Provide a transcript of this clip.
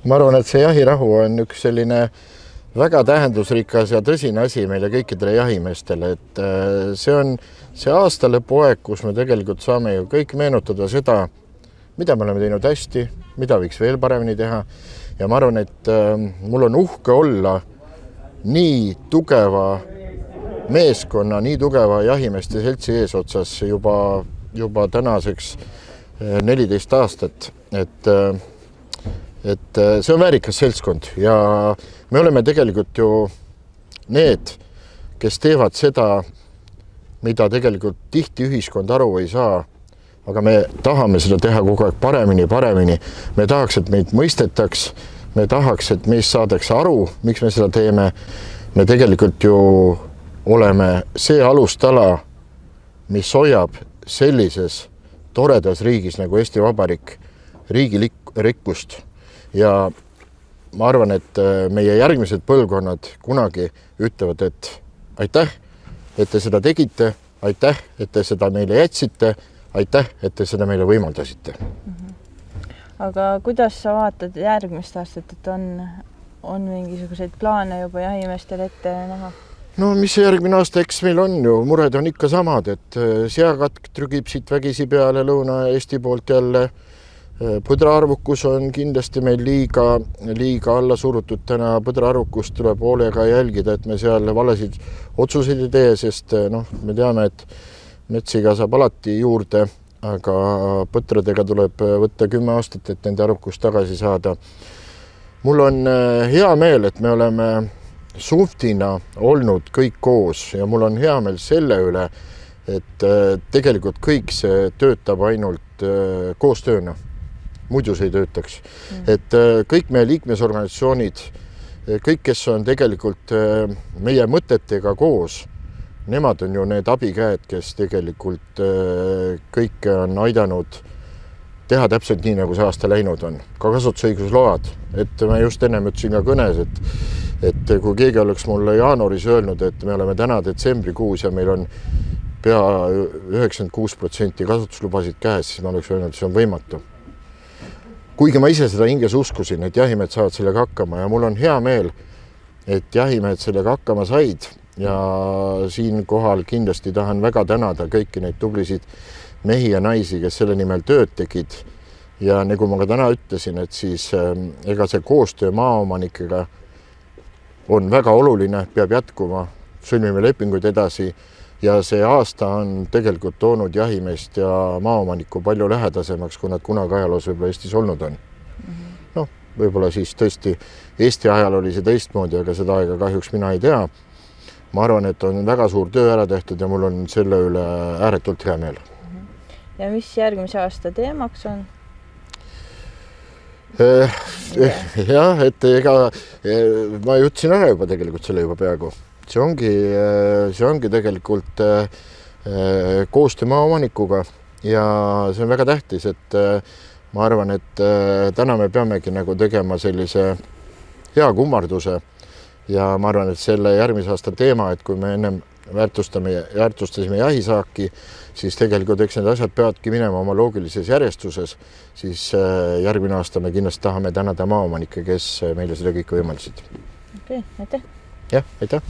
Ma arvan, et see jahirahu on üks selline väga tähendusrikas ja tõsine asi meile kõikidele jahimeestele, et see on see aastalõpu aeg, kus me tegelikult saame ju kõik meenutada seda, mida me oleme teinud hästi, mida võiks veel paremini teha. Ja ma arvan, et mul on uhke olla nii tugeva meeskonna, nii tugeva jahimeeste seltsi eesotsas juba tänaseks 14 aastat, et see on väärikas seltskond ja me oleme tegelikult ju need, kes teevad seda, mida tegelikult tihti ühiskond aru ei saa, aga me tahame seda teha kogu aeg paremini. Me tahaks, et meid mõistetaks, me tahaks, et meist saadakse aru, miks me seda teeme. Me tegelikult ju oleme see alustala, mis hoiab sellises toredas riigis nagu Eesti Vabariik riigirikkust. Ja ma arvan, et meie järgmised põlvkonnad kunagi ütlevad, et aitäh, et te seda tegite, aitäh, et te seda meile jätsite, aitäh, et te seda meile võimaldasite. Aga kuidas sa vaatad järgmist aastat, et on mingisuguseid plaane juba jahimeestel ette näha? No mis see järgmine aasta, eks meil on ju, mured on ikka samad, et seakatk trügib siit vägisi peale Lõuna-Eesti poolt jälle. Põdraarvukus on kindlasti meil liiga alla surutud täna. Põdraarvukust tuleb hoolega jälgida, et me seal valesid otsuseid ei tee, sest me teame, et metsiga saab alati juurde, aga põtradega tuleb võtta 10 aastat, et nende arvukust tagasi saada. Mul on hea meel, et me oleme suhtina olnud kõik koos ja mul on hea meel selle üle, et tegelikult kõik see töötab ainult koostööna. Muidu see ei töötaks. Et kõik meie liikmesorganisatsioonid, kõik, kes on tegelikult meie mõtetega koos, nemad on ju need abikäed, kes tegelikult kõike on aidanud teha täpselt nii, nagu see aasta läinud on. Ka kasutusõigusload. Et ma just ennem ütlesin ka kõnes, et kui keegi oleks mulle jaanuaris öelnud, et me oleme täna detsembrikuus ja meil on pea 96% kasutuslubasid käes, siis ma oleks öelnud, et see on võimatu. Kuigi ma ise seda hinges uskusin, et jahimehed saavad sellega hakkama ja mul on hea meel, et jahimehed sellega hakkama said ja siin kohal kindlasti tahan väga tänada kõiki neid tublisid mehi ja naisi, kes selle nimel tööd tegid ja nagu ma ka täna ütlesin, et siis ega see koostöö maaomanikega on väga oluline, peab jätkuma, sõlmime lepinguid edasi ja see aasta on tegelikult toonud jahimeest ja maaomanikku palju lähedasemaks, kui nad kunagi ajaloos võib-olla Eestis olnud on. Võib-olla siis tõesti Eesti ajal oli see teistmoodi, aga seda aega kahjuks mina ei tea. Ma arvan, et on väga suur töö ära tehtud ja mul on selle üle ääretult hea meel. Ja mis järgmise aasta teemaks on? Jah, et ma ütlesin ära juba tegelikult selle juba peaaegu. See ongi tegelikult koostöö maaomanikuga ja see on väga tähtis, et ma arvan, et täna me peamegi nagu tegema sellise hea kummarduse ja ma arvan, et selle järgmise aasta teema, et kui me ennem väärtustasime jahisaaki, siis tegelikult eks need asjad peavadki minema oma loogilises järjestuses, siis järgmine aasta me kindlasti tahame tänada maaomanikke, kes meile seda kõike võimaldasid. Okei, aitäh! Jah, aitäh!